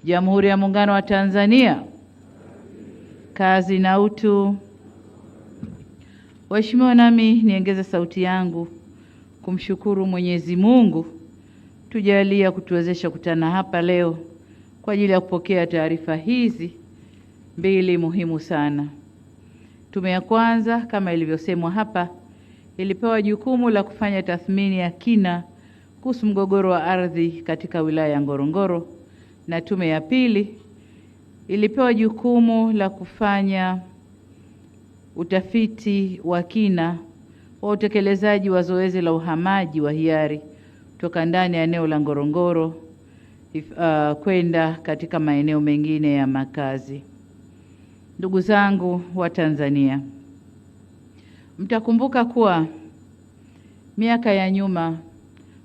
Jamhuri ya Muungano wa Tanzania. Kazi na utu. Waheshimiwa, nami niongeze sauti yangu kumshukuru Mwenyezi Mungu tujalia kutuwezesha kutana hapa leo kwa ajili ya kupokea taarifa hizi mbili muhimu sana. Tume ya kwanza, kama ilivyosemwa hapa, ilipewa jukumu la kufanya tathmini ya kina kuhusu mgogoro wa ardhi katika wilaya ya Ngorongoro, na tume ya pili ilipewa jukumu la kufanya utafiti wa kina wa utekelezaji wa zoezi la uhamaji wa hiari kutoka ndani ya eneo la Ngorongoro kwenda katika maeneo mengine ya makazi. Ndugu zangu wa Tanzania, mtakumbuka kuwa miaka ya nyuma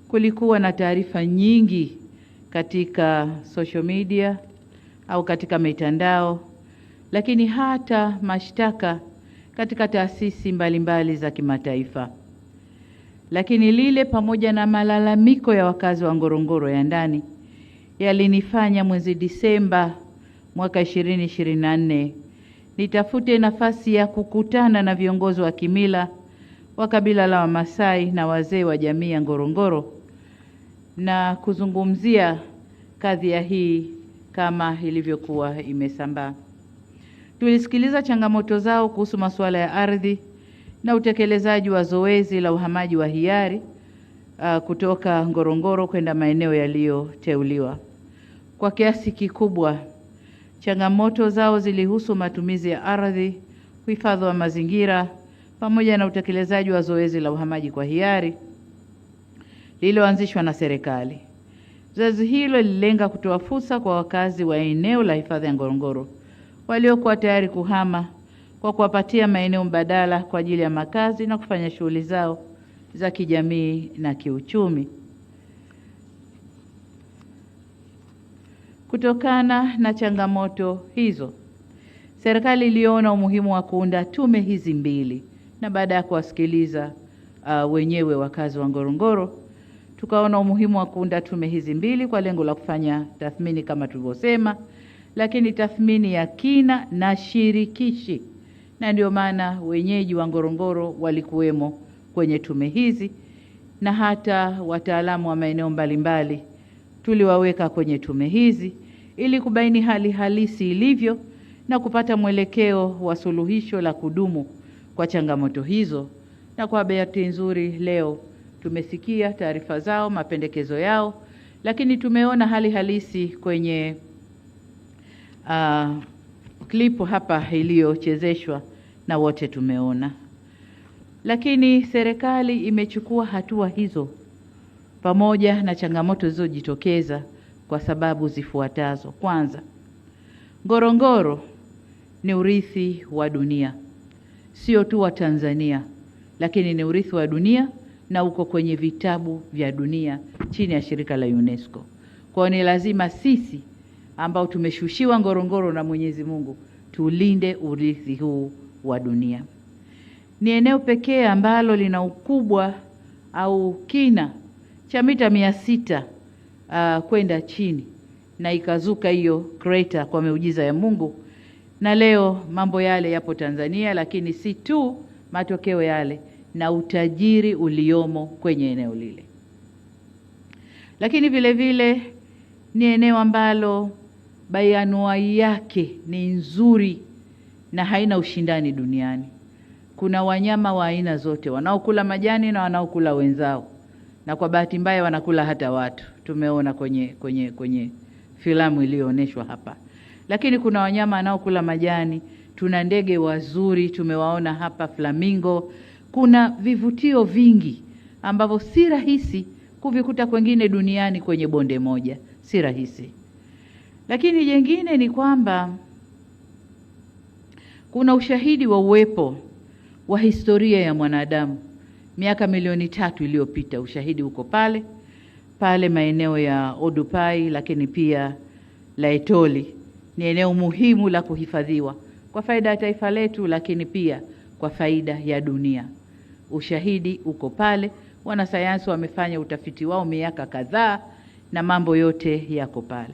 kulikuwa na taarifa nyingi katika social media au katika mitandao, lakini hata mashtaka katika taasisi mbalimbali za kimataifa. Lakini lile pamoja na malalamiko ya wakazi wa Ngorongoro ya ndani yalinifanya mwezi Disemba mwaka 2024 nitafute nafasi ya kukutana na viongozi wa kimila wa kabila la Wamasai na wazee wa jamii ya Ngorongoro na kuzungumzia kadhia hii kama ilivyokuwa imesambaa. Tulisikiliza changamoto zao kuhusu masuala ya ardhi na utekelezaji wa zoezi la uhamaji wa hiari kutoka Ngorongoro kwenda maeneo yaliyoteuliwa. Kwa kiasi kikubwa, changamoto zao zilihusu matumizi ya ardhi, uhifadhi wa mazingira, pamoja na utekelezaji wa zoezi la uhamaji kwa hiari lililoanzishwa na serikali. Zoezi hilo lililenga kutoa fursa kwa wakazi wa eneo la hifadhi ya Ngorongoro waliokuwa tayari kuhama kwa kuwapatia maeneo mbadala kwa ajili ya makazi na kufanya shughuli zao za kijamii na kiuchumi. Kutokana na changamoto hizo, serikali iliona umuhimu wa kuunda tume hizi mbili, na baada ya kuwasikiliza wenyewe wakazi wa Ngorongoro, tukaona umuhimu wa kuunda tume hizi mbili kwa lengo la kufanya tathmini kama tulivyosema, lakini tathmini ya kina na shirikishi, na ndio maana wenyeji wa Ngorongoro walikuwemo kwenye tume hizi, na hata wataalamu wa maeneo mbalimbali tuliwaweka kwenye tume hizi ili kubaini hali halisi ilivyo na kupata mwelekeo wa suluhisho la kudumu kwa changamoto hizo. Na kwa bahati nzuri leo tumesikia taarifa zao, mapendekezo yao, lakini tumeona hali halisi kwenye klipu hapa iliyochezeshwa na wote tumeona. Lakini serikali imechukua hatua hizo pamoja na changamoto zilizojitokeza kwa sababu zifuatazo. Kwanza, Ngorongoro ni urithi wa dunia, sio tu wa Tanzania, lakini ni urithi wa dunia na uko kwenye vitabu vya dunia chini ya shirika la UNESCO. Kwa hiyo ni lazima sisi ambao tumeshushiwa Ngorongoro na Mwenyezi Mungu tulinde urithi huu wa dunia. Ni eneo pekee ambalo lina ukubwa au kina cha mita 600 kwenda chini, na ikazuka hiyo crater kwa miujiza ya Mungu, na leo mambo yale yapo Tanzania, lakini si tu matokeo yale na utajiri uliomo kwenye eneo lile. Lakini vile vile ni eneo ambalo bayanuai yake ni nzuri na haina ushindani duniani. Kuna wanyama wa aina zote, wanaokula majani na wanaokula wenzao, na kwa bahati mbaya wanakula hata watu. Tumeona kwenye filamu iliyoonyeshwa hapa. Lakini kuna wanyama wanaokula majani, tuna ndege wazuri tumewaona hapa, flamingo. Kuna vivutio vingi ambavyo si rahisi kuvikuta kwengine duniani kwenye bonde moja, si rahisi. Lakini jengine ni kwamba kuna ushahidi wa uwepo wa historia ya mwanadamu miaka milioni 3 iliyopita. Ushahidi uko pale maeneo ya Odupai, lakini pia Laetoli. Ni eneo muhimu la kuhifadhiwa kwa faida ya taifa letu, lakini pia kwa faida ya dunia. Ushahidi uko pale, wanasayansi wamefanya utafiti wao miaka kadhaa na mambo yote yako pale.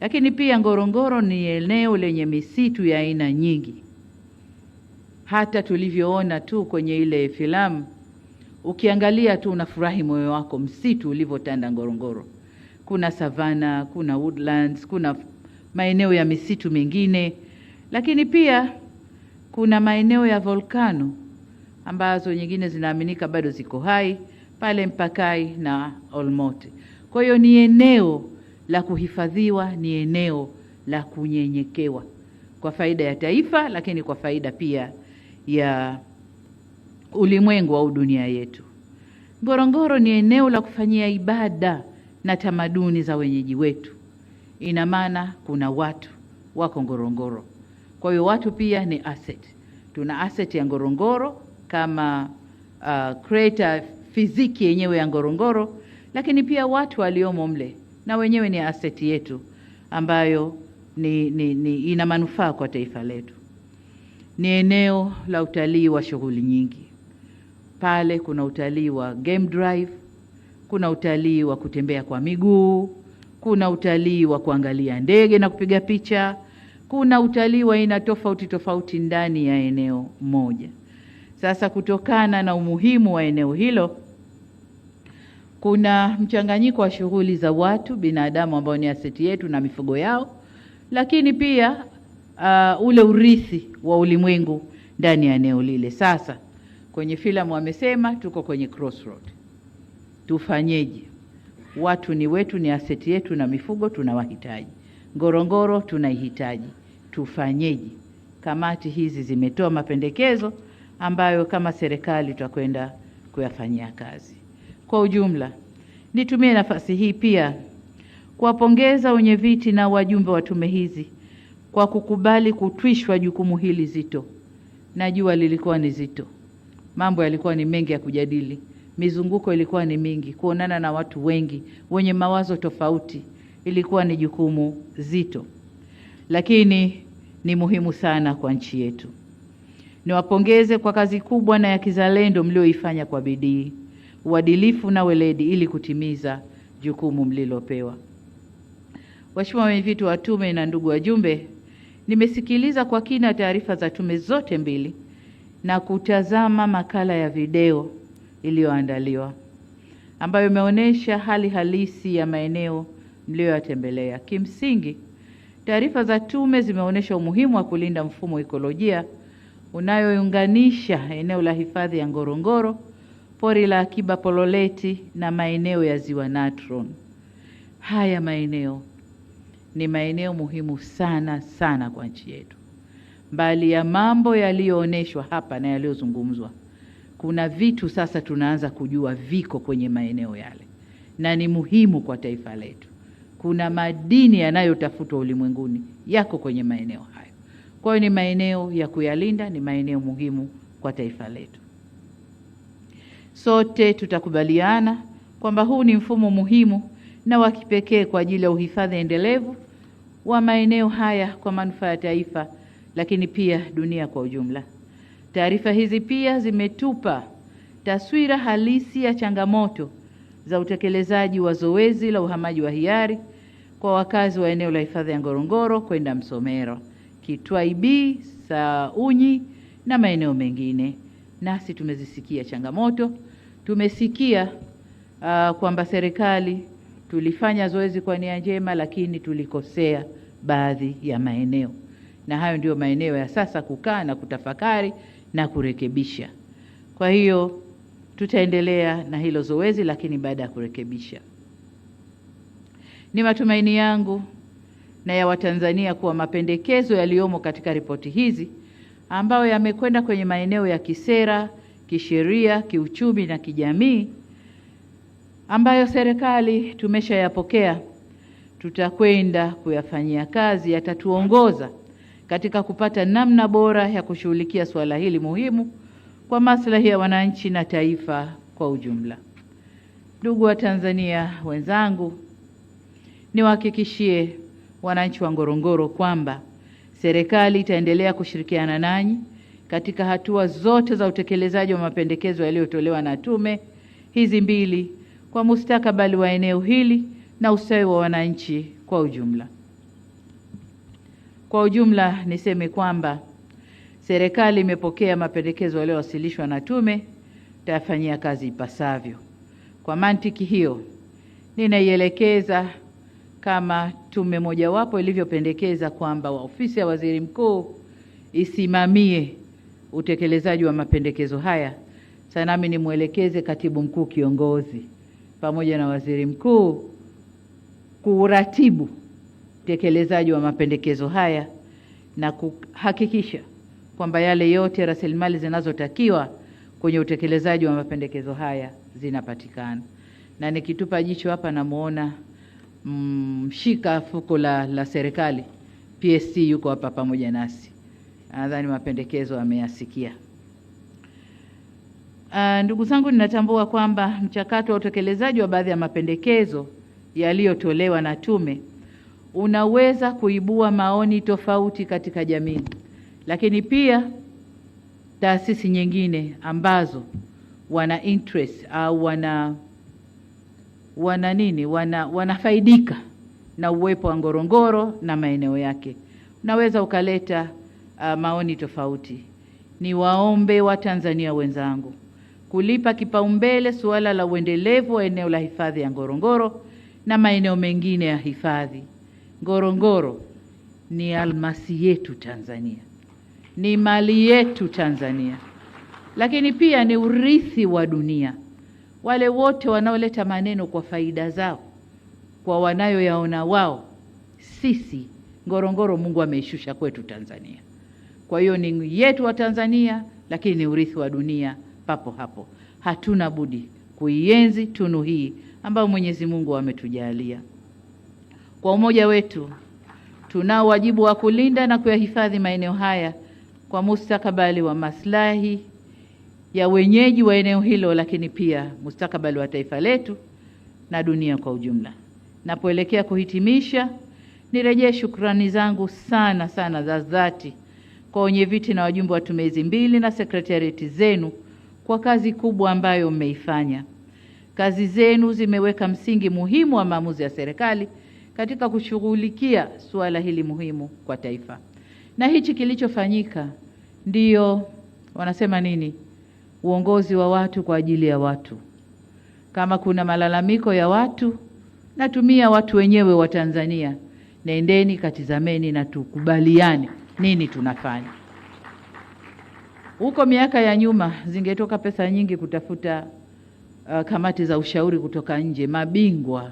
Lakini pia Ngorongoro ni eneo lenye misitu ya aina nyingi. Hata tulivyoona tu kwenye ile filamu, ukiangalia tu unafurahi moyo wako msitu ulivyotanda Ngorongoro. Kuna savana, kuna woodlands, kuna maeneo ya misitu mengine, lakini pia kuna maeneo ya volkano ambazo nyingine zinaaminika bado ziko hai pale Mpakai na Olmote. Kwa hiyo ni eneo la kuhifadhiwa, ni eneo la kunyenyekewa kwa faida ya taifa, lakini kwa faida pia ya ulimwengu au dunia yetu. Ngorongoro ni eneo la kufanyia ibada na tamaduni za wenyeji wetu. Ina maana kuna watu wako Ngorongoro. Kwa hiyo watu pia ni asset. Tuna asset ya Ngorongoro kama creator fiziki yenyewe ya Ngorongoro, lakini pia watu waliomo mle na wenyewe ni asset yetu ambayo ina manufaa kwa taifa letu. Ni eneo la utalii wa shughuli nyingi. Pale kuna utalii wa game drive, kuna utalii wa kutembea kwa miguu, kuna utalii wa kuangalia ndege na kupiga picha, kuna utalii wa aina tofauti tofauti ndani ya eneo moja. Sasa kutokana na umuhimu wa eneo hilo, kuna mchanganyiko wa shughuli za watu, binadamu ambao ni aseti yetu na mifugo yao, lakini pia ule urithi wa ulimwengu ndani ya eneo lile. Sasa kwenye filamu wamesema tuko kwenye crossroad. Tufanyeje? Watu ni wetu, ni aseti yetu na mifugo tunawahitaji. Ngorongoro tunaihitaji. Tufanyeje? Kamati hizi zimetoa mapendekezo ambayo kama serikali tutakwenda kuyafanyia kazi. Kwa ujumla, nitumie nafasi hii pia kuwapongeza wenyeviti na wajumbe wa tume hizi kwa kukubali kutwishwa jukumu hili zito. Najua lilikuwa ni zito. Mambo yalikuwa ni mengi ya kujadili. Mizunguko ilikuwa ni mingi. Kuonana na watu wengi wenye mawazo tofauti ilikuwa ni jukumu zito. Lakini ni muhimu sana kwa nchi yetu. Niwapongeze kwa kazi kubwa na ya kizalendo mlioifanya kwa bidii, uadilifu na weledi ili kutimiza jukumu mlilopewa. Waheshimiwa wenyeviti wa tume na ndugu wajumbe, nimesikiliza kwa kina taarifa za tume zote mbili na kutazama makala ya video iliyoandaliwa ambayo imeonyesha hali halisi ya maeneo mlioyatembelea. Kimsingi, taarifa za tume zimeonyesha umuhimu wa kulinda mfumo ekolojia unayounganisha eneo la hifadhi ya Ngorongoro, pori la akiba Pololeti na maeneo ya Ziwa Natron. Haya maeneo ni maeneo muhimu sana sana kwa nchi yetu. Mbali ya mambo yaliyoonyeshwa hapa na yaliyozungumzwa, kuna vitu sasa tunaanza kujua viko kwenye maeneo yale na ni muhimu kwa taifa letu. Kuna madini yanayotafutwa ulimwenguni yako kwenye maeneo hayo. Kwa hiyo ni maeneo ya kuyalinda, ni maeneo muhimu kwa taifa letu. Sote tutakubaliana kwamba huu ni mfumo muhimu na wa kipekee kwa ajili ya uhifadhi endelevu wa maeneo haya kwa manufaa ya taifa, lakini pia dunia kwa ujumla. Taarifa hizi pia zimetupa taswira halisi ya changamoto za utekelezaji wa zoezi la uhamaji wa hiari kwa wakazi wa eneo la hifadhi ya Ngorongoro kwenda Msomero, Kitwaibi, Saunyi na maeneo mengine. Nasi tumezisikia changamoto, tumesikia kwamba serikali tulifanya zoezi kwa nia njema, lakini tulikosea baadhi ya maeneo. Na hayo ndio maeneo ya sasa kukaa na kutafakari na kurekebisha. Kwa hiyo tutaendelea na hilo zoezi, lakini baada ya kurekebisha. Ni matumaini yangu na ya Watanzania kuwa mapendekezo yaliyomo katika ripoti hizi ambayo yamekwenda kwenye maeneo ya kisera, kisheria, kiuchumi na kijamii ambayo serikali tumeshayapokea, tutakwenda kuyafanyia kazi, yatatuongoza katika kupata namna bora ya kushughulikia swala hili muhimu kwa maslahi ya wananchi na taifa kwa ujumla. Ndugu wa Tanzania wenzangu, niwahakikishie wananchi wa Ngorongoro kwamba serikali itaendelea kushirikiana nanyi katika hatua zote za utekelezaji wa mapendekezo yaliyotolewa na tume hizi mbili kwa mustakabali wa eneo hili na ustawi wa wananchi kwa ujumla. Kwa ujumla niseme kwamba serikali imepokea mapendekezo yaliyowasilishwa na tume, itayafanyia kazi ipasavyo. Kwa mantiki hiyo, ninaielekeza kama tume mojawapo ilivyopendekeza kwamba ofisi ya waziri mkuu isimamie utekelezaji wa mapendekezo haya. Sasa nami nimwelekeze katibu mkuu kiongozi pamoja na waziri mkuu kuratibu utekelezaji wa mapendekezo haya na kuhakikisha kwamba yale yote rasilimali zinazotakiwa kwenye utekelezaji wa mapendekezo haya zinapatikana. Na nikitupa jicho hapa namuona mshika fuko la serikali PSC yuko hapa pamoja nasi. Nadhani mapendekezo ameyasikia. Ndugu zangu, ninatambua kwamba mchakato wa utekelezaji wa baadhi ya mapendekezo yaliyotolewa na tume unaweza kuibua maoni tofauti katika jamii, lakini pia taasisi nyingine ambazo wana interest au wanafaidika na uwepo wa Ngorongoro na maeneo yake, unaweza ukaleta maoni tofauti. Ni waombe wa Tanzania wenzangu kulipa kipaumbele suala la uendelevu wa eneo la hifadhi ya Ngorongoro na maeneo mengine ya hifadhi. Ngorongoro ni almasi yetu Tanzania, ni mali yetu Tanzania, lakini pia ni urithi wa dunia. Wale wote wanaoleta maneno kwa faida zao, kwa wanayoyaona wao, sisi Ngorongoro Mungu ameishusha kwetu Tanzania. Kwa hiyo ni yetu wa Tanzania, lakini ni urithi wa dunia papo hapo. Hatuna budi kuienzi tunu hii ambayo Mwenyezi Mungu ametujalia. Kwa umoja wetu tunao wajibu wa kulinda na kuyahifadhi maeneo haya kwa mustakabali wa maslahi ya wenyeji wa eneo hilo, lakini pia mustakabali wa taifa letu na dunia kwa ujumla. Napoelekea kuhitimisha, nirejee shukrani zangu sana za dhati kwa wenyeviti na wajumbe wa tume hizi mbili na sekretarieti zenu kwa kazi kubwa ambayo mmeifanya. Kazi zenu zimeweka msingi muhimu wa maamuzi ya serikali katika kushughulikia suala hili muhimu kwa taifa. Na hichi kilichofanyika ndio wanasema nini? Uongozi wa watu kwa ajili ya watu. Kama kuna malalamiko ya watu, natumia watu wenyewe wa Tanzania. Nendeni katizameni na tukubaliane nini tunafanya. Huko miaka ya nyuma zingetoka pesa nyingi kutafuta kamati za ushauri kutoka nje, mabingwa.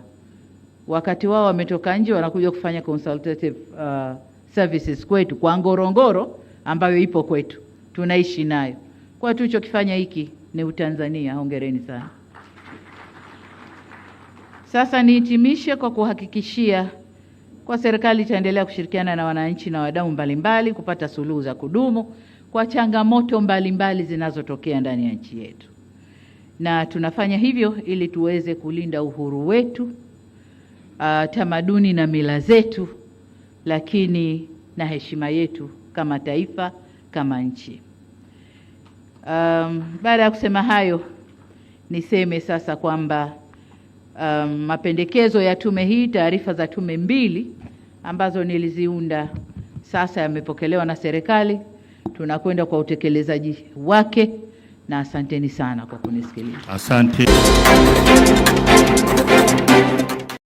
Wakati wao wametoka nje wanakuja kufanya consultative services kwetu kwa Ngorongoro ambayo ipo kwetu. Tunaishi nayo. Kwa tulichokifanya hiki ni Utanzania. Hongereni sana. Sasa nihitimishe kwa kuhakikishia kwa serikali itaendelea kushirikiana na wananchi na wadau mbalimbali kupata suluhu za kudumu kwa changamoto mbalimbali zinazotokea ndani ya nchi yetu. Na tunafanya hivyo ili tuweze kulinda uhuru wetu, tamaduni na mila zetu, lakini na heshima yetu kama taifa, kama nchi. Baada ya kusema hayo, niseme sasa kwamba mapendekezo ya tume hii, taarifa za tume mbili ambazo niliziunda sasa yamepokelewa na serikali. Tunakwenda kwa utekelezaji wake, na asanteni sana kwa kunisikiliza. Asante.